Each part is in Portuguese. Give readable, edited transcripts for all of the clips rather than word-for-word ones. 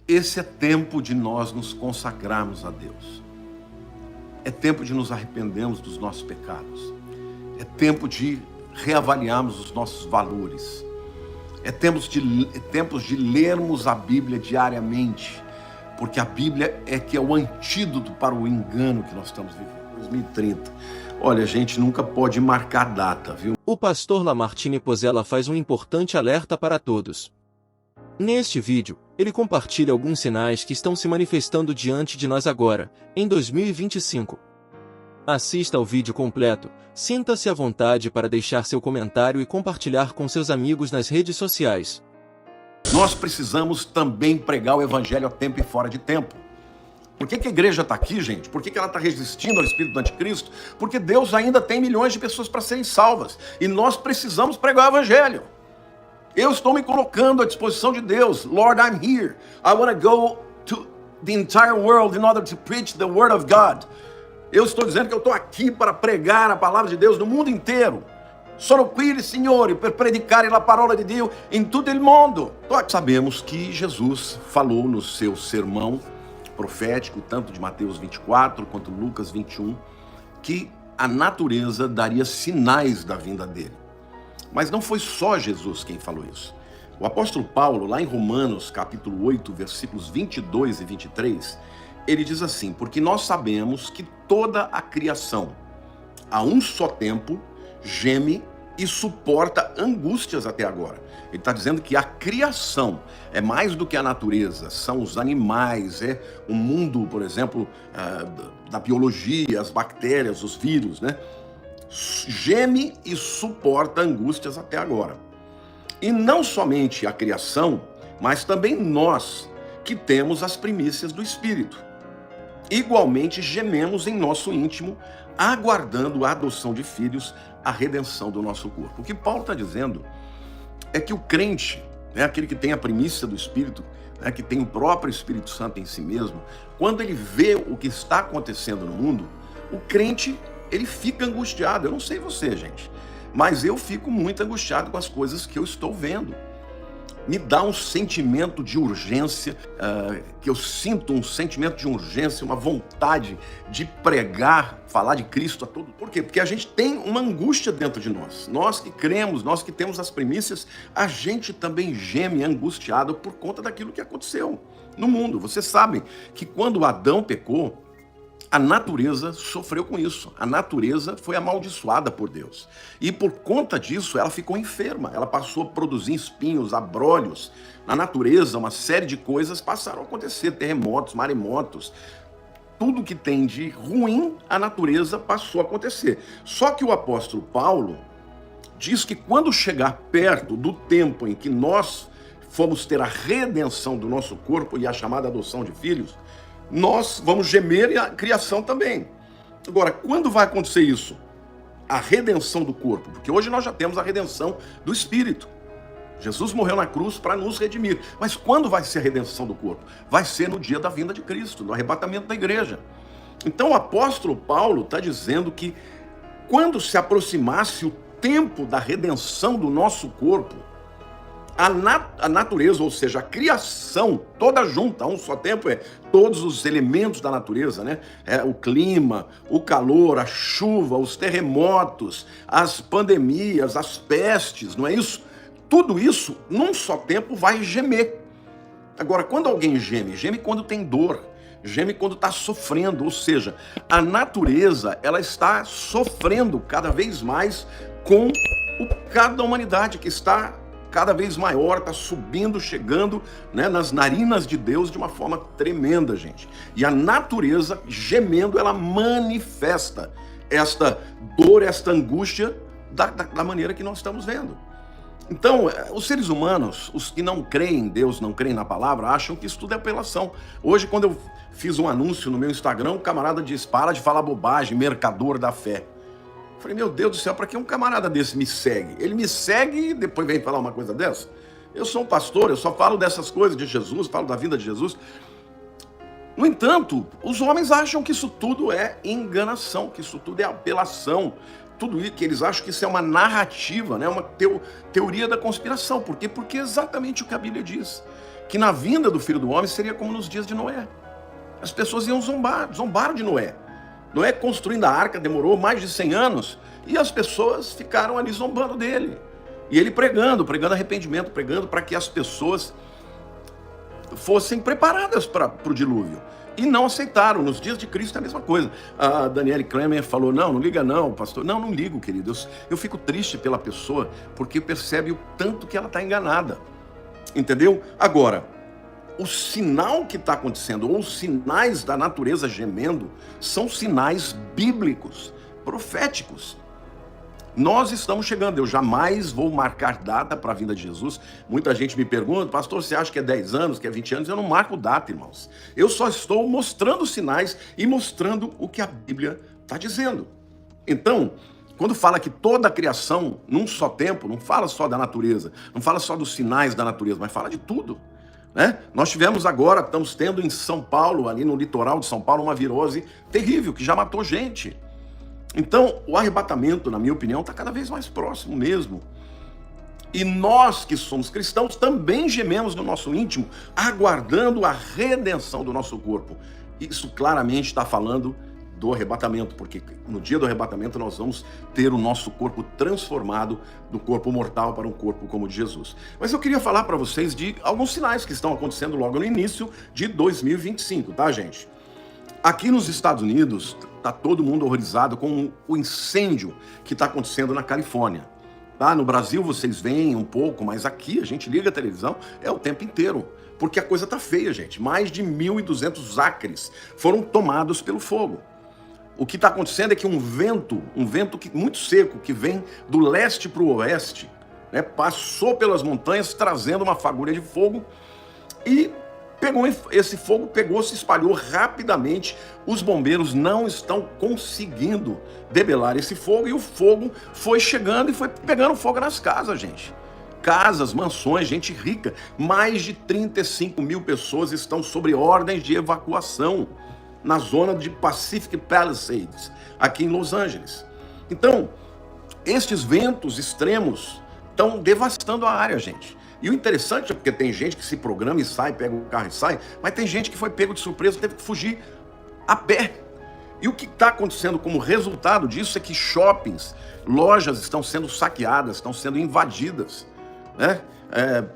Esse é tempo de nós nos consagrarmos a Deus. É tempo de nos arrependermos dos nossos pecados. É tempo de reavaliarmos os nossos valores. É tempos de lermos a Bíblia diariamente, porque a Bíblia é que é o antídoto para o engano que nós estamos vivendo. 2030. Olha, a gente nunca pode marcar data, viu? O pastor Lamartine Pozella faz um importante alerta para todos. Neste vídeo, ele compartilha alguns sinais que estão se manifestando diante de nós agora, em 2025. Assista ao vídeo completo, sinta-se à vontade para deixar seu comentário e compartilhar com seus amigos nas redes sociais. Nós precisamos também pregar o evangelho a tempo e fora de tempo. Por que a igreja está aqui, gente? Por que ela está resistindo ao espírito do anticristo? Porque Deus ainda tem milhões de pessoas para serem salvas. E nós precisamos pregar o evangelho. Eu estou me colocando à disposição de Deus. Lord, I'm here. I want to go to the entire world in order to preach the word of God. Eu estou dizendo que eu estou aqui para pregar a palavra de Deus no mundo inteiro. Sono qui, Signore, per predicare la parola di Dio in tutto il mondo. Sabemos que Jesus falou no seu sermão profético, tanto de Mateus 24 quanto Lucas 21, que a natureza daria sinais da vinda dele. Mas não foi só Jesus quem falou isso. O apóstolo Paulo, lá em Romanos, capítulo 8, versículos 22 e 23, ele diz assim: porque nós sabemos que toda a criação, a um só tempo, geme e suporta angústias até agora. Ele está dizendo que a criação é mais do que a natureza, são os animais, é o mundo, por exemplo, da biologia, as bactérias, os vírus, né? Geme e suporta angústias até agora. E não somente a criação, mas também nós, que temos as primícias do Espírito. Igualmente gememos em nosso íntimo, aguardando a adoção de filhos, a redenção do nosso corpo. O que Paulo está dizendo é que o crente, aquele que tem a primícia do Espírito, que tem o próprio Espírito Santo em si mesmo, quando ele vê o que está acontecendo no mundo, o crente, ele fica angustiado. Eu não sei você, gente, mas eu fico muito angustiado com as coisas que eu estou vendo. Me dá um sentimento de urgência, que eu sinto um sentimento de urgência, uma vontade de pregar, falar de Cristo a todo. Por quê? Porque a gente tem uma angústia dentro de nós. Nós que cremos, nós que temos as primícias, a gente também geme angustiado por conta daquilo que aconteceu no mundo. Vocês sabem que quando Adão pecou, a natureza sofreu com isso. A natureza foi amaldiçoada por Deus. E por conta disso, ela ficou enferma. Ela passou a produzir espinhos, abrolhos. Na natureza, uma série de coisas passaram a acontecer. Terremotos, maremotos. Tudo que tem de ruim, a natureza passou a acontecer. Só que o apóstolo Paulo diz que quando chegar perto do tempo em que nós fomos ter a redenção do nosso corpo e a chamada adoção de filhos, nós vamos gemer e a criação também. Agora, quando vai acontecer isso? A redenção do corpo, porque hoje nós já temos a redenção do Espírito. Jesus morreu na cruz para nos redimir. Mas quando vai ser a redenção do corpo? Vai ser no dia da vinda de Cristo, no arrebatamento da igreja. Então o apóstolo Paulo está dizendo que quando se aproximasse o tempo da redenção do nosso corpo, a natureza, ou seja, a criação toda junta, a um só tempo, todos os elementos da natureza, né? O clima, o calor, a chuva, os terremotos, as pandemias, as pestes, não é isso? Tudo isso, num só tempo, vai gemer. Agora, quando alguém geme, geme quando tem dor, geme quando está sofrendo, ou seja, a natureza, ela está sofrendo cada vez mais com o pecado da humanidade, que está cada vez maior, está subindo, chegando, né, nas narinas de Deus de uma forma tremenda, gente. E a natureza, gemendo, ela manifesta esta dor, esta angústia da maneira que nós estamos vendo. Então, os seres humanos, os que não creem em Deus, não creem na palavra, acham que isso tudo é apelação. Hoje, quando eu fiz um anúncio no meu Instagram, um camarada disse: para de falar bobagem, mercador da fé. Eu falei: meu Deus do céu, para que um camarada desse me segue? Ele me segue e depois vem falar uma coisa dessa? Eu sou um pastor, eu só falo dessas coisas de Jesus, falo da vida de Jesus. No entanto, os homens acham que isso tudo é enganação, que isso tudo é apelação. Tudo isso, que eles acham que isso é uma narrativa, né? Uma teoria da conspiração. Por quê? Porque é exatamente o que a Bíblia diz. que na vinda do Filho do Homem seria como nos dias de Noé. As pessoas iam zombaram de Noé. Noé construindo a arca demorou mais de 100 anos e as pessoas ficaram ali zombando dele. E ele pregando arrependimento, pregando para que as pessoas fossem preparadas para o dilúvio. E não aceitaram. Nos dias de Cristo é a mesma coisa. A Daniele Klemer falou, não liga não, pastor. Não ligo, querido. Eu fico triste pela pessoa, porque percebe o tanto que ela está enganada. Entendeu? Agora, o sinal que está acontecendo, ou os sinais da natureza gemendo, são sinais bíblicos, proféticos. Nós estamos chegando, eu jamais vou marcar data para a vinda de Jesus. Muita gente me pergunta, pastor, você acha que é 10 anos, que é 20 anos? Eu não marco data, irmãos. Eu só estou mostrando sinais e mostrando o que a Bíblia está dizendo. Então, quando fala que toda a criação, num só tempo, não fala só da natureza, não fala só dos sinais da natureza, mas fala de tudo. Né? Nós tivemos agora, estamos tendo em São Paulo, ali no litoral de São Paulo, uma virose terrível, que já matou gente. Então, o arrebatamento, na minha opinião, está cada vez mais próximo mesmo. E nós que somos cristãos também gememos no nosso íntimo, aguardando a redenção do nosso corpo. Isso claramente está falando do arrebatamento, porque no dia do arrebatamento nós vamos ter o nosso corpo transformado do corpo mortal para um corpo como o de Jesus. Mas eu queria falar para vocês de alguns sinais que estão acontecendo logo no início de 2025, tá, gente? Aqui nos Estados Unidos, está todo mundo horrorizado com o incêndio que está acontecendo na Califórnia. Tá? No Brasil vocês veem um pouco, mas aqui a gente liga a televisão, é o tempo inteiro. Porque a coisa está feia, gente. Mais de 1.200 acres foram tomados pelo fogo. O que está acontecendo é que um vento muito seco, que vem do leste para o oeste, né, passou pelas montanhas trazendo uma fagulha de fogo e esse fogo se espalhou rapidamente. Os bombeiros não estão conseguindo debelar esse fogo e o fogo foi chegando e foi pegando fogo nas casas, gente. Casas, mansões, gente rica. Mais de 35 mil pessoas estão sob ordens de evacuação na zona de Pacific Palisades, aqui em Los Angeles. Então, estes ventos extremos estão devastando a área, gente. E o interessante é porque tem gente que se programa e sai, pega o carro e sai, mas tem gente que foi pego de surpresa e teve que fugir a pé. E o que está acontecendo como resultado disso é que shoppings, lojas estão sendo saqueadas, estão sendo invadidas, né?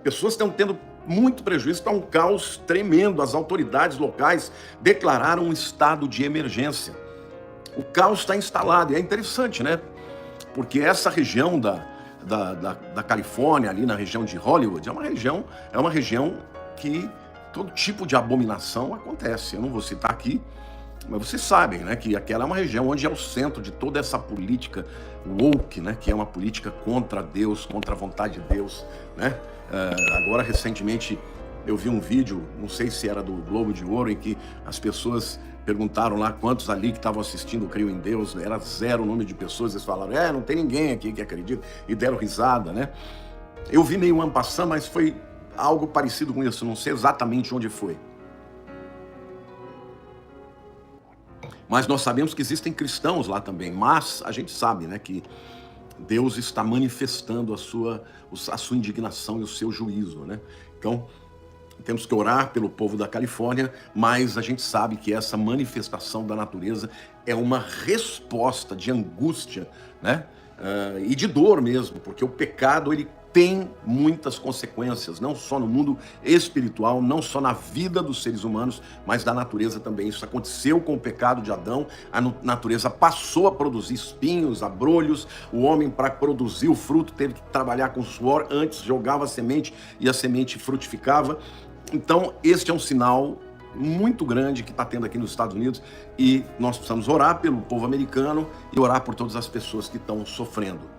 Pessoas estão tendo muito prejuízo, está um caos tremendo. As autoridades locais declararam um estado de emergência. O caos está instalado e é interessante, né? Porque essa região da Califórnia, ali na região de Hollywood, é uma região que todo tipo de abominação acontece. Eu não vou citar aqui, mas vocês sabem, né, que aquela é uma região onde é o centro de toda essa política woke, né, que é uma política contra Deus, contra a vontade de Deus, né? Agora, recentemente, eu vi um vídeo, não sei se era do Globo de Ouro, em que as pessoas perguntaram lá quantos ali que estavam assistindo Creio em Deus, era 0 o número de pessoas, eles falaram, não tem ninguém aqui que acredita, e deram risada, né? Eu vi meio en passant, mas foi algo parecido com isso, não sei exatamente onde foi. Mas nós sabemos que existem cristãos lá também, mas a gente sabe, né, que Deus está manifestando a sua indignação e o seu juízo, né? Então, temos que orar pelo povo da Califórnia, mas a gente sabe que essa manifestação da natureza é uma resposta de angústia, né? E de dor mesmo, porque o pecado ele tem muitas consequências, não só no mundo espiritual, não só na vida dos seres humanos, mas da natureza também. Isso aconteceu com o pecado de Adão, a natureza passou a produzir espinhos, abrolhos, o homem para produzir o fruto teve que trabalhar com suor, antes jogava a semente e a semente frutificava. Então, este é um sinal muito grande que está tendo aqui nos Estados Unidos e nós precisamos orar pelo povo americano e orar por todas as pessoas que estão sofrendo.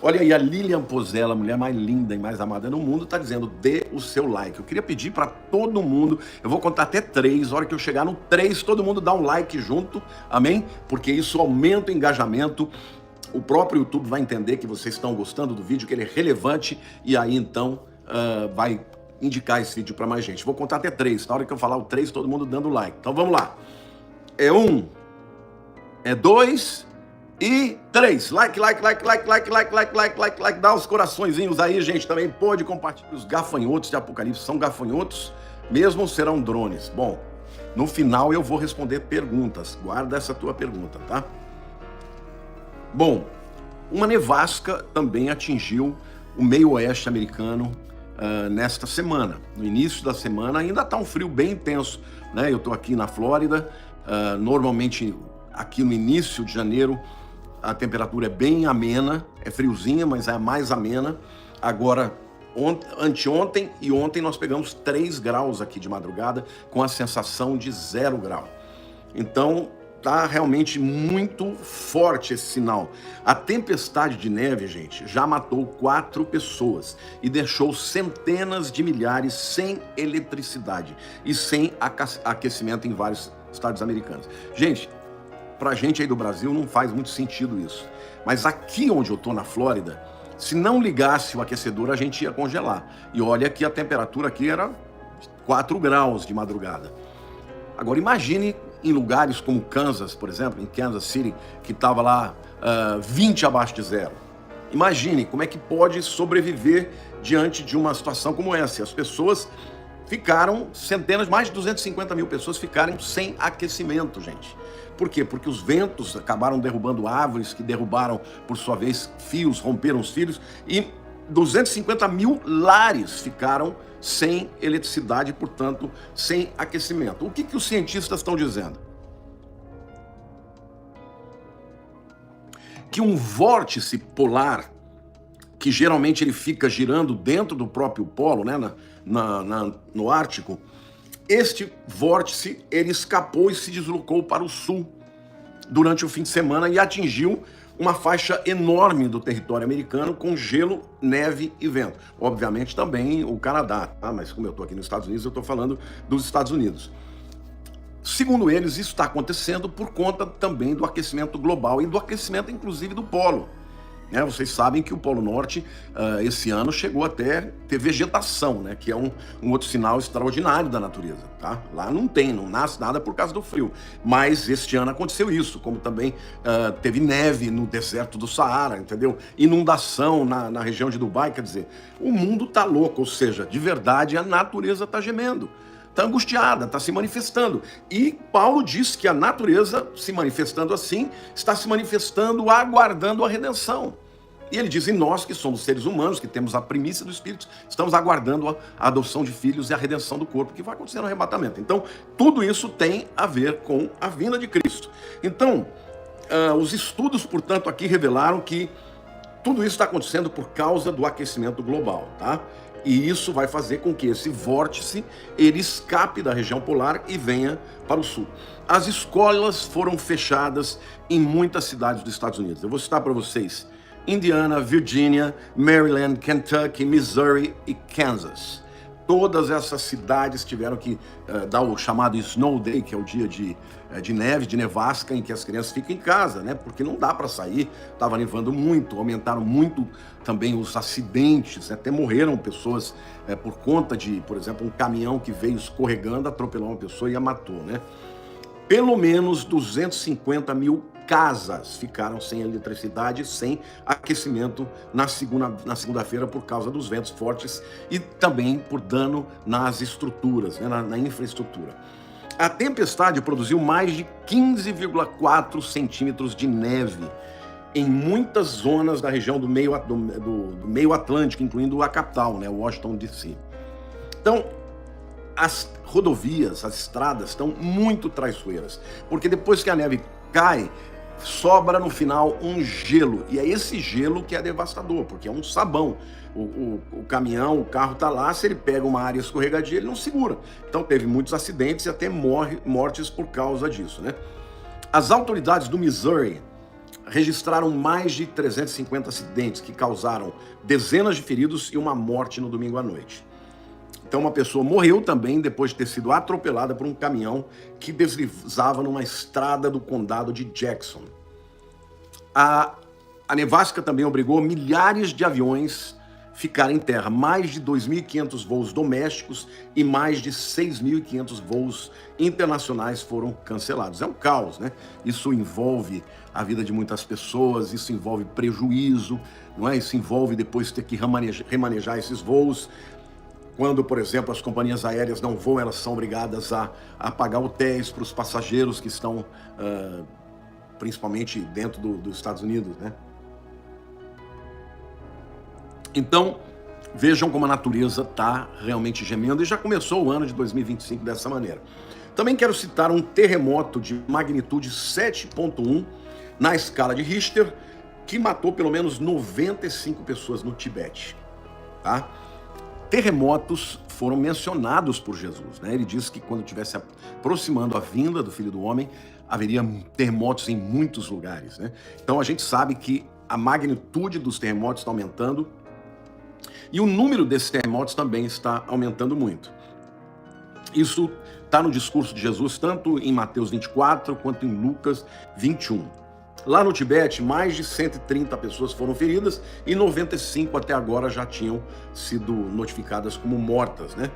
Olha aí, a Lilian Pozella, a mulher mais linda e mais amada no mundo, está dizendo, dê o seu like. Eu queria pedir para todo mundo, eu vou contar até 3, a hora que eu chegar no 3, todo mundo dá um like junto, amém? Porque isso aumenta o engajamento, o próprio YouTube vai entender que vocês estão gostando do vídeo, que ele é relevante, e aí então vai indicar esse vídeo para mais gente. Vou contar até 3, na hora que eu falar o 3, todo mundo dando like. Então vamos lá. É 1, é 2, E 3, like, dá os coraçõezinhos aí, gente, também pode compartilhar. Os gafanhotos de Apocalipse são gafanhotos, mesmo serão drones. Bom, no final eu vou responder perguntas, guarda essa tua pergunta, tá? Bom, uma nevasca também atingiu o meio oeste americano nesta semana. No início da semana ainda está um frio bem intenso, né? Eu estou aqui na Flórida, normalmente aqui no início de janeiro a temperatura é bem amena, é friozinha, mas é mais amena. Agora, anteontem e ontem nós pegamos 3 graus aqui de madrugada, com a sensação de 0 grau. Então, tá realmente muito forte esse sinal. A tempestade de neve, gente, já matou 4 pessoas e deixou centenas de milhares sem eletricidade e sem aquecimento em vários estados americanos. Gente, pra gente aí do Brasil não faz muito sentido isso. Mas aqui onde eu tô, na Flórida, se não ligasse o aquecedor, a gente ia congelar. E olha que a temperatura aqui era 4 graus de madrugada. Agora imagine em lugares como Kansas, por exemplo, em Kansas City, que estava lá 20 abaixo de 0. Imagine como é que pode sobreviver diante de uma situação como essa. As pessoas ficaram, mais de 250 mil pessoas ficaram sem aquecimento, gente. Por quê? Porque os ventos acabaram derrubando árvores, que derrubaram, por sua vez, fios, romperam os fios, e 250 mil lares ficaram sem eletricidade, portanto, sem aquecimento. O que os cientistas estão dizendo? Que um vórtice polar, que geralmente ele fica girando dentro do próprio polo, né, no Ártico, este vórtice ele escapou e se deslocou para o sul durante o fim de semana e atingiu uma faixa enorme do território americano com gelo, neve e vento. Obviamente também o Canadá, tá? Mas como eu estou aqui nos Estados Unidos, eu estou falando dos Estados Unidos. Segundo eles, isso está acontecendo por conta também do aquecimento global e do aquecimento, inclusive, do polo. Vocês sabem que o Polo Norte, esse ano, chegou até ter vegetação, né? Que é um outro sinal extraordinário da natureza, tá? Lá não nasce nada por causa do frio. Mas este ano aconteceu isso, como também teve neve no deserto do Saara, entendeu? Inundação na região de Dubai, quer dizer, o mundo tá louco, ou seja, de verdade a natureza tá gemendo. Está angustiada, está se manifestando. E Paulo diz que a natureza, se manifestando assim, está se manifestando aguardando a redenção. E ele diz, e nós que somos seres humanos, que temos a primícia do Espírito, estamos aguardando a adoção de filhos e a redenção do corpo, que vai acontecer no arrebatamento. Então, tudo isso tem a ver com a vinda de Cristo. Então, os estudos, portanto, aqui revelaram que tudo isso está acontecendo por causa do aquecimento global, tá? E isso vai fazer com que esse vórtice ele escape da região polar e venha para o sul. As escolas foram fechadas em muitas cidades dos Estados Unidos. Eu vou citar para vocês: Indiana, Virgínia, Maryland, Kentucky, Missouri e Kansas. Todas essas cidades tiveram que dar o chamado Snow Day, que é o dia de neve, de nevasca, em que as crianças ficam em casa, né? Porque não dá para sair, estava nevando muito, aumentaram muito também os acidentes, até morreram pessoas por conta de, por exemplo, um caminhão que veio escorregando, atropelou uma pessoa e a matou, né? Pelo menos 250 mil casas ficaram sem eletricidade, sem aquecimento na segunda-feira por causa dos ventos fortes e também por dano nas estruturas, né, na infraestrutura. A tempestade produziu mais de 15,4 centímetros de neve em muitas zonas da região do meio Atlântico, incluindo a capital, né, Washington, D.C. Então, as rodovias, as estradas estão muito traiçoeiras, porque depois que a neve cai, sobra no final um gelo, e é esse gelo que é devastador, porque é um sabão. O caminhão, o carro está lá, se ele pega uma área escorregadia, ele não segura. Então teve muitos acidentes e até mortes por causa disso, né? As autoridades do Missouri registraram mais de 350 acidentes que causaram dezenas de feridos e uma morte no domingo à noite. Então uma pessoa morreu também depois de ter sido atropelada por um caminhão que deslizava numa estrada do condado de Jackson. A nevasca também obrigou milhares de aviões ficar em terra. Mais de 2.500 voos domésticos e mais de 6.500 voos internacionais foram cancelados. É um caos, né? Isso envolve a vida de muitas pessoas, isso envolve prejuízo, não é? Isso envolve depois ter que remanejar esses voos. Quando, por exemplo, as companhias aéreas não voam, elas são obrigadas a pagar hotéis para os passageiros que estão, principalmente dentro dos Estados Unidos, né? Então, vejam como a natureza está realmente gemendo, e já começou o ano de 2025 dessa maneira. Também quero citar um terremoto de magnitude 7.1 na escala de Richter, que matou pelo menos 95 pessoas no Tibete, tá? Terremotos foram mencionados por Jesus, né? Ele disse que quando estivesse aproximando a vinda do Filho do Homem, haveria terremotos em muitos lugares, né? Então a gente sabe que a magnitude dos terremotos está aumentando e o número desses terremotos também está aumentando muito. Isso está no discurso de Jesus, tanto em Mateus 24 quanto em Lucas 21. Lá no Tibete, mais de 130 pessoas foram feridas e 95 até agora já tinham sido notificadas como mortas, né?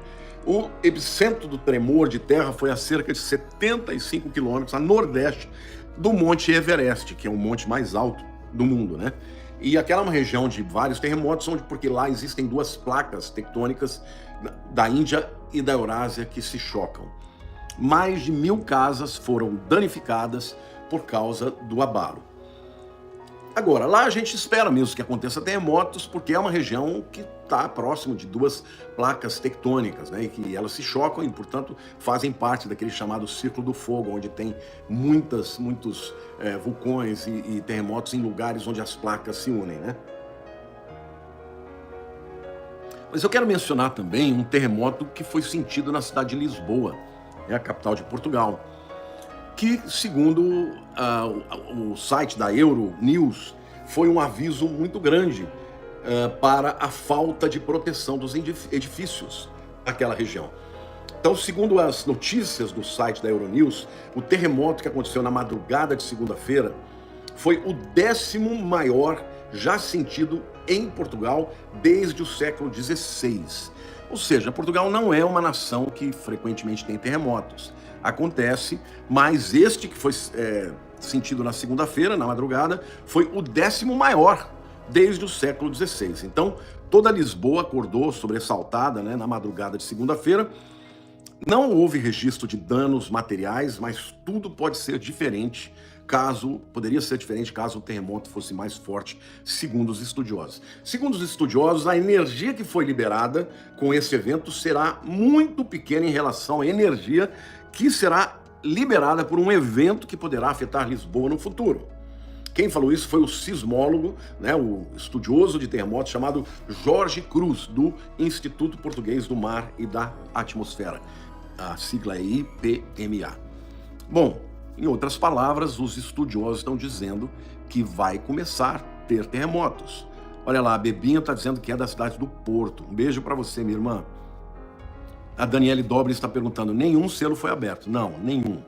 O epicentro do tremor de terra foi a cerca de 75 quilômetros a nordeste do Monte Everest, que é o monte mais alto do mundo, né? E aquela é uma região de vários terremotos, porque lá existem duas placas tectônicas da Índia e da Eurásia que se chocam. Mais de 1.000 casas foram danificadas por causa do abalo. Agora, lá a gente espera mesmo que aconteça terremotos, porque é uma região que está próximo de duas placas tectônicas, né, e que elas se chocam e, portanto, fazem parte daquele chamado Círculo do Fogo, onde tem muitos vulcões e terremotos em lugares onde as placas se unem, né? Mas eu quero mencionar também um terremoto que foi sentido na cidade de Lisboa, a capital de Portugal, que, segundo o site da Euronews, foi um aviso muito grande para a falta de proteção dos edifícios daquela região. Então, segundo as notícias do site da Euronews, o terremoto que aconteceu na madrugada de segunda-feira foi o 10º maior já sentido em Portugal desde o século XVI. Ou seja, Portugal não é uma nação que frequentemente tem terremotos. Acontece, mas este que foi sentido na segunda-feira, na madrugada, foi o 10º maior desde o século XVI. Então, toda Lisboa acordou sobressaltada, né, na madrugada de segunda-feira. Não houve registro de danos materiais, mas tudo pode ser diferente poderia ser diferente caso o terremoto fosse mais forte, segundo os estudiosos. Segundo os estudiosos, a energia que foi liberada com esse evento será muito pequena em relação à energia que será liberada por um evento que poderá afetar Lisboa no futuro. Quem falou isso foi o sismólogo, né, o estudioso de terremotos chamado Jorge Cruz, do Instituto Português do Mar e da Atmosfera. A sigla é IPMA. Bom, em outras palavras, os estudiosos estão dizendo que vai começar a ter terremotos. Olha lá, a Bebinha está dizendo que é da cidade do Porto. Um beijo para você, minha irmã. A Daniele Dobre está perguntando, nenhum selo foi aberto? Não, nenhum.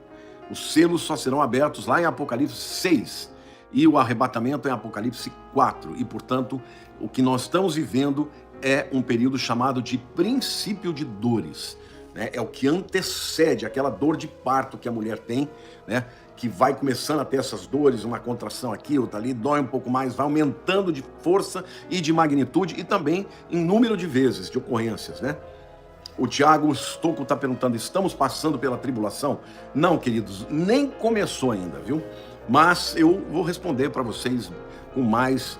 Os selos só serão abertos lá em Apocalipse 6 e o arrebatamento em Apocalipse 4. E, portanto, o que nós estamos vivendo é um período chamado de princípio de dores. É o que antecede aquela dor de parto que a mulher tem, né? Que vai começando a ter essas dores, uma contração aqui, outra ali, dói um pouco mais, vai aumentando de força e de magnitude e também em número de vezes, de ocorrências, né? O Tiago Stocco está perguntando, estamos passando pela tribulação? Não, queridos, nem começou ainda, viu? Mas eu vou responder para vocês com mais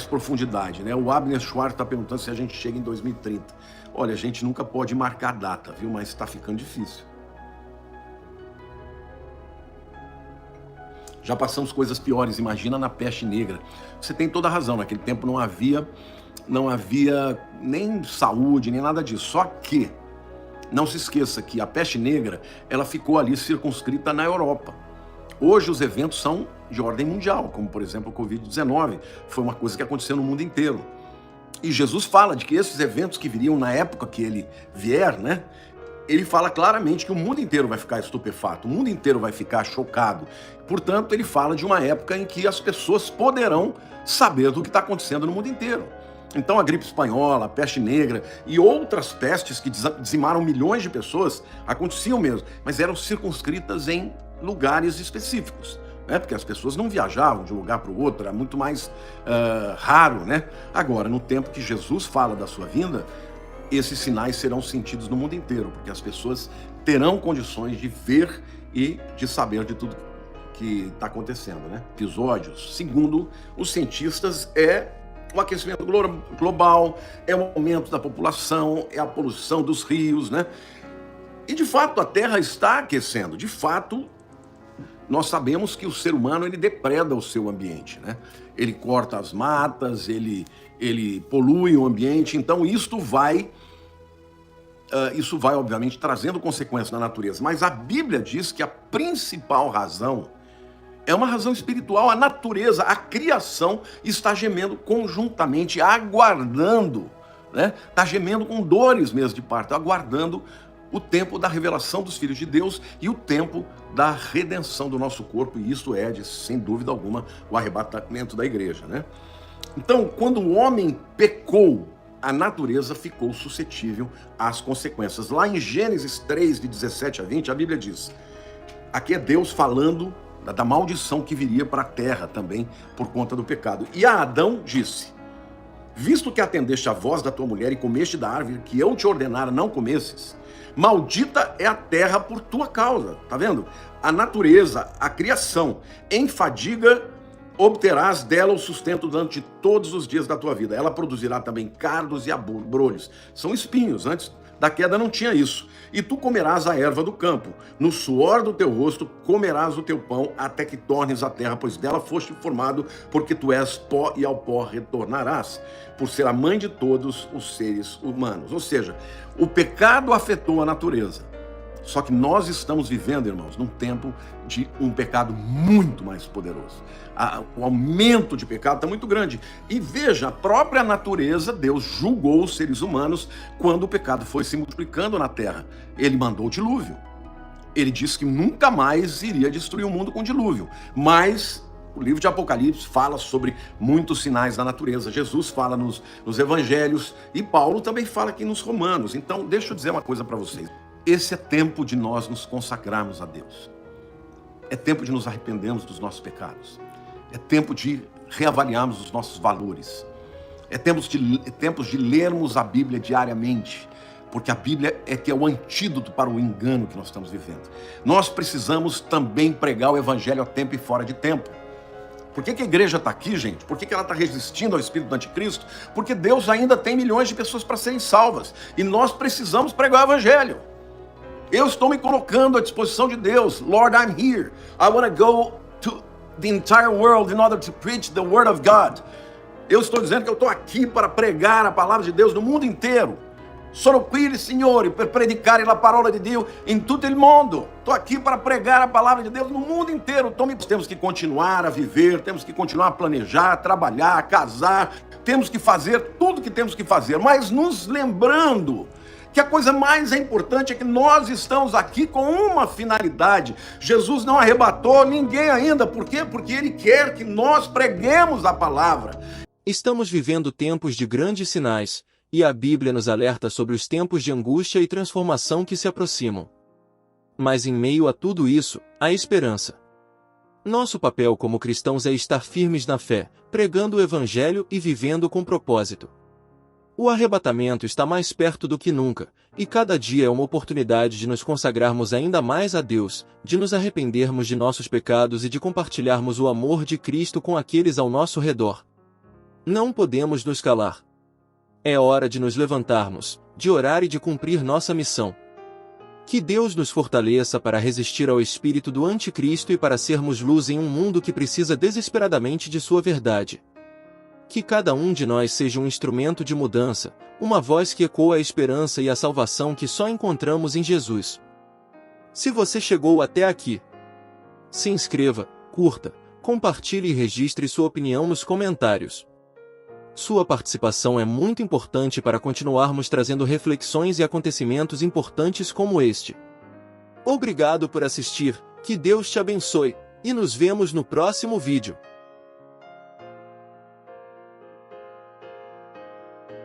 profundidade, né? O Abner Schwartz está perguntando se a gente chega em 2030. Olha, a gente nunca pode marcar data, viu? Mas está ficando difícil. Já passamos coisas piores, imagina na peste negra. Você tem toda a razão, naquele tempo não havia nem saúde, nem nada disso. Só que, não se esqueça que a peste negra, ela ficou ali circunscrita na Europa. Hoje os eventos são de ordem mundial, como por exemplo o Covid-19, foi uma coisa que aconteceu no mundo inteiro. E Jesus fala de que esses eventos que viriam na época que ele vier, né, ele fala claramente que o mundo inteiro vai ficar estupefato, o mundo inteiro vai ficar chocado. Portanto, ele fala de uma época em que as pessoas poderão saber do que está acontecendo no mundo inteiro. Então a gripe espanhola, a peste negra e outras pestes que dizimaram milhões de pessoas aconteciam mesmo, mas eram circunscritas em lugares específicos, né? Porque as pessoas não viajavam de um lugar para o outro, era muito mais raro, né? Agora, no tempo que Jesus fala da sua vinda, esses sinais serão sentidos no mundo inteiro, porque as pessoas terão condições de ver e de saber de tudo que está acontecendo, né? Episódios, segundo os cientistas, é o aquecimento global, é o aumento da população, é a poluição dos rios, né? E de fato a Terra está aquecendo. De fato, nós sabemos que o ser humano ele depreda o seu ambiente, né? Ele corta as matas, ele polui o ambiente. Então isso vai obviamente trazendo consequências na natureza. Mas a Bíblia diz que a principal razão é uma razão espiritual. A natureza, a criação está gemendo conjuntamente, aguardando, né? Está gemendo com dores mesmo de parto, aguardando o tempo da revelação dos filhos de Deus e o tempo da redenção do nosso corpo. E isso é, sem dúvida alguma, o arrebatamento da igreja, né? Então, quando o homem pecou, a natureza ficou suscetível às consequências. Lá em Gênesis 3, de 17 a 20, a Bíblia diz, aqui é Deus falando da maldição que viria para a terra também por conta do pecado. E a Adão disse, visto que atendeste à voz da tua mulher e comeste da árvore que eu te ordenara não comesses, maldita é a terra por tua causa. Tá vendo? A natureza, a criação, em fadiga obterás dela o sustento durante todos os dias da tua vida. Ela produzirá também cardos e abrolhos. São espinhos. Antes da queda não tinha isso. E tu comerás a erva do campo. No suor do teu rosto comerás o teu pão até que tornes a terra, pois dela foste formado, porque tu és pó e ao pó retornarás, por ser a mãe de todos os seres humanos. Ou seja, o pecado afetou a natureza. Só que nós estamos vivendo, irmãos, num tempo de um pecado muito mais poderoso. O aumento de pecado está muito grande. E veja, a própria natureza, Deus julgou os seres humanos quando o pecado foi se multiplicando na terra. Ele mandou o dilúvio. Ele disse que nunca mais iria destruir o mundo com dilúvio. Mas o livro de Apocalipse fala sobre muitos sinais da natureza. Jesus fala nos evangelhos e Paulo também fala aqui nos Romanos. Então, deixa eu dizer uma coisa para vocês. Esse é tempo de nós nos consagrarmos a Deus. É tempo de nos arrependermos dos nossos pecados. É tempo de reavaliarmos os nossos valores. É tempo de lermos a Bíblia diariamente, porque a Bíblia é que é o antídoto para o engano que nós estamos vivendo. Nós precisamos também pregar o evangelho a tempo e fora de tempo. Por que a igreja está aqui, gente? Por que ela está resistindo ao espírito do anticristo? Porque Deus ainda tem milhões de pessoas para serem salvas. E nós precisamos pregar o evangelho. Eu estou me colocando à disposição de Deus. Lord, I'm here. I want to go to the entire world in order to preach the word of God. Eu estou dizendo que eu estou aqui para pregar a palavra de Deus no mundo inteiro. Sono qui, Signore, per predicare la parola di Dio in tutto il mondo. Estou aqui para pregar a palavra de Deus no mundo inteiro. Então, temos que continuar a viver, temos que continuar a planejar, trabalhar, casar. Temos que fazer tudo que temos que fazer, mas nos lembrando que a coisa mais importante é que nós estamos aqui com uma finalidade. Jesus não arrebatou ninguém ainda. Por quê? Porque Ele quer que nós preguemos a palavra. Estamos vivendo tempos de grandes sinais, e a Bíblia nos alerta sobre os tempos de angústia e transformação que se aproximam. Mas em meio a tudo isso, há esperança. Nosso papel como cristãos é estar firmes na fé, pregando o Evangelho e vivendo com propósito. O arrebatamento está mais perto do que nunca, e cada dia é uma oportunidade de nos consagrarmos ainda mais a Deus, de nos arrependermos de nossos pecados e de compartilharmos o amor de Cristo com aqueles ao nosso redor. Não podemos nos calar. É hora de nos levantarmos, de orar e de cumprir nossa missão. Que Deus nos fortaleça para resistir ao espírito do anticristo e para sermos luz em um mundo que precisa desesperadamente de sua verdade. Que cada um de nós seja um instrumento de mudança, uma voz que ecoa a esperança e a salvação que só encontramos em Jesus. Se você chegou até aqui, se inscreva, curta, compartilhe e registre sua opinião nos comentários. Sua participação é muito importante para continuarmos trazendo reflexões e acontecimentos importantes como este. Obrigado por assistir, que Deus te abençoe, e nos vemos no próximo vídeo.